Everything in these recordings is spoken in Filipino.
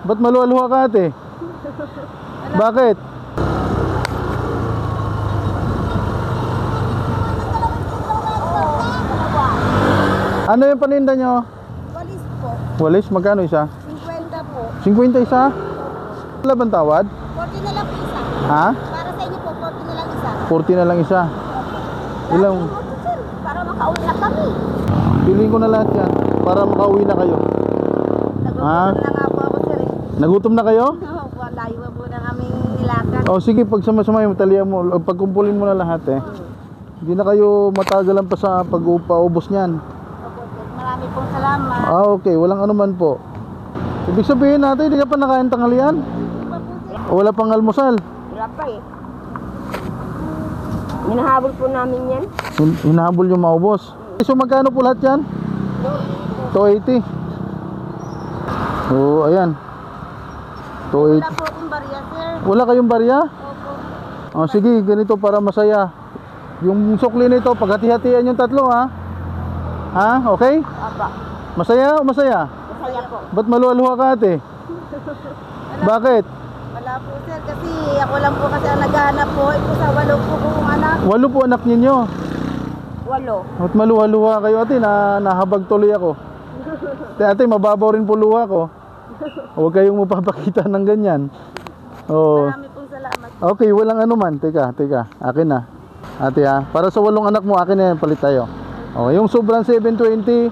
Ba't maluwa-luha ka ate? Bakit? Ano yung paninda nyo? Walis po. Walis, magkano isa? 50 po. 50 isa? Wala bang tawad? 40 na lang po isa. Ha? Para sa inyo po, 40 na lang isa. 40 na lang isa. Ilang? Sir, para makauwi na kami. Piliin ko na lahat yan para makauwi na kayo. Nagugutom na nga po ako, sir. Nagutom na kayo? Layo po ng aming nilakan. O sige, pag sama-sama yung talian mo, pagkumpulin mo na lahat eh. Hindi na kayo matagalan pa sa pag-upaubos niyan. Opo, sir. Marami pong salamat. Okay, walang anuman po. Ibig sabihin natin, hindi ka pa nakain tanghalian? Iba po, sir. O wala pang almusal? Wala pa eh. Hinahabol po namin yan. Hinahabol yung maubos. So magkano po lahat yan? 280. Oo, ayan. Wala 280. po akong barya, sir. Wala kayong barya? Opo. O sige, ganito para masaya. Yung sukli nito, paghati-hatian yung tatlo ha. Ha? Okay? Aba. Masaya o masaya? Masaya po. Ba't maluwa-luha ka ate? Bakit? Wala po, sir. Kasi ako lang po kasi ang naghahanap po. Ito sa 8 po kong anak. 8 po anak ninyo. 8. Ba't maluwa-luha kayo ate? Nahabag tuloy ako. Ate, mababaw rin po luha ko. Huwag kayong mapapakita ng ganyan. Oo. Marami pong salamat. Okay, walang anuman. Teka. Akin na. Ate ha, para sa 8 anak mo, akin na yan, palit tayo. Okay, yung sobrang 720,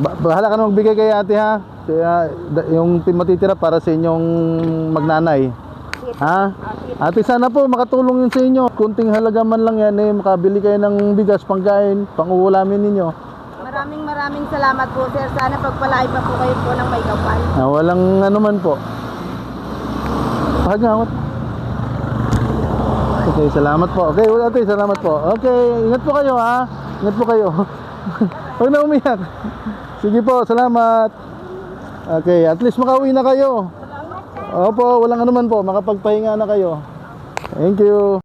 bahala ka na magbigay kay ate ha. Kaya, yung matitira para sa inyong magnanay. Ha? Ate, sana po makatulong yun sa inyo. Kunting halaga man lang yan eh, makabili kayo ng bigas, pangkain, pang-uulamin ninyo. Maraming salamat po, sir. Sana pagpalain pa po kayo po ng may kapal. Walang anuman po. Pagawat. Okay, salamat po. Okay, ate, salamat po. Okay, ingat po kayo ha. Ingat po kayo. Huwag na umiyak. Sige po, salamat. Okay, at least makauwi na kayo. Opo, walang anuman po. Makapagpahinga na kayo. Thank you.